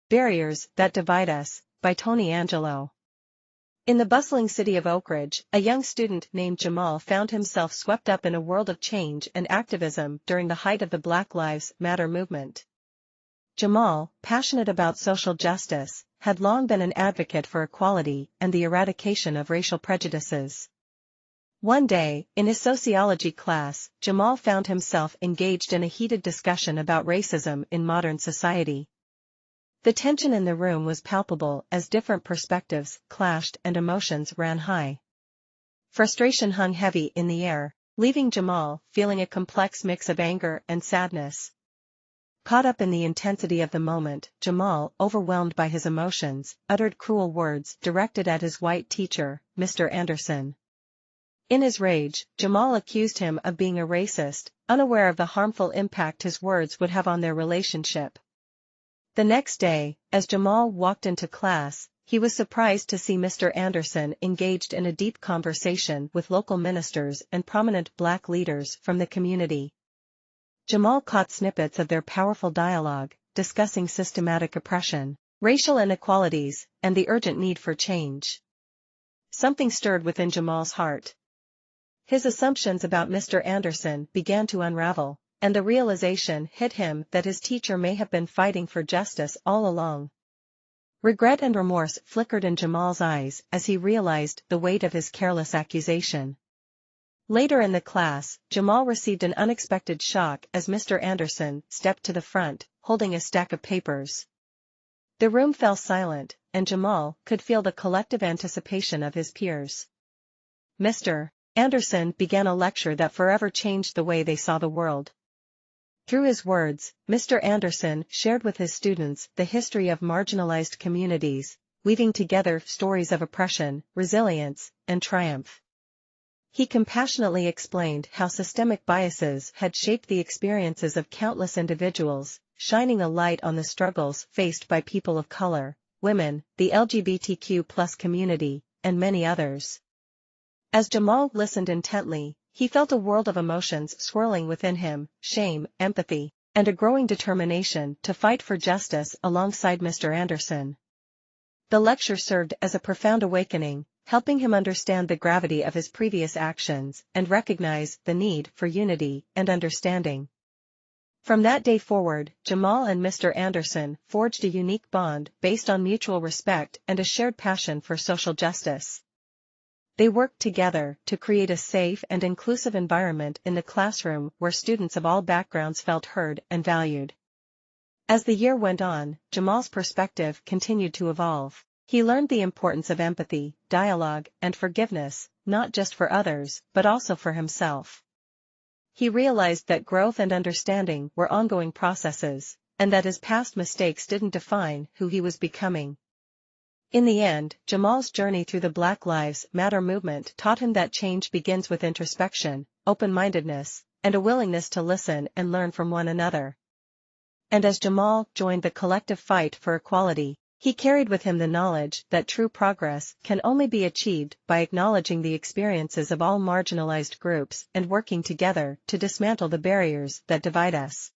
Barriers That Divide Us, by Tony Angelo. In the bustling city of Oak Ridge, a young student named Jamal found himself swept up in a world of change and activism during the height of the Black Lives Matter movement. Jamal, passionate about social justice, had long been an advocate for equality and the eradication of racial prejudices. One day, in his sociology class, Jamal found himself engaged in a heated discussion about racism in modern society. The tension in the room was palpable as different perspectives clashed and emotions ran high. Frustration hung heavy in the air, leaving Jamal feeling a complex mix of anger and sadness. Caught up in the intensity of the moment, Jamal, overwhelmed by his emotions, uttered cruel words directed at his white teacher, Mr. Anderson. In his rage, Jamal accused him of being a racist, unaware of the harmful impact his words would have on their relationship. The next day, as Jamal walked into class, he was surprised to see Mr. Anderson engaged in a deep conversation with local ministers and prominent Black leaders from the community. Jamal caught snippets of their powerful dialogue, discussing systematic oppression, racial inequalities, and the urgent need for change. Something stirred within Jamal's heart. His assumptions about Mr. Anderson began to unravel, and the realization hit him that his teacher may have been fighting for justice all along. Regret and remorse flickered in Jamal's eyes as he realized the weight of his careless accusation. Later in the class, Jamal received an unexpected shock as Mr. Anderson stepped to the front, holding a stack of papers. The room fell silent, and Jamal could feel the collective anticipation of his peers. Mr. Anderson began a lecture that forever changed the way they saw the world. Through his words, Mr. Anderson shared with his students the history of marginalized communities, weaving together stories of oppression, resilience, and triumph. He compassionately explained how systemic biases had shaped the experiences of countless individuals, shining a light on the struggles faced by people of color, women, the LGBTQ+ community, and many others. As Jamal listened intently, he felt a world of emotions swirling within him: shame, empathy, and a growing determination to fight for justice alongside Mr. Anderson. The lecture served as a profound awakening, helping him understand the gravity of his previous actions and recognize the need for unity and understanding. From that day forward, Jamal and Mr. Anderson forged a unique bond based on mutual respect and a shared passion for social justice. They worked together to create a safe and inclusive environment in the classroom where students of all backgrounds felt heard and valued. As the year went on, Jamal's perspective continued to evolve. He learned the importance of empathy, dialogue, and forgiveness, not just for others, but also for himself. He realized that growth and understanding were ongoing processes, and that his past mistakes didn't define who he was becoming. In the end, Jamal's journey through the Black Lives Matter movement taught him that change begins with introspection, open-mindedness, and a willingness to listen and learn from one another. And as Jamal joined the collective fight for equality, he carried with him the knowledge that true progress can only be achieved by acknowledging the experiences of all marginalized groups and working together to dismantle the barriers that divide us.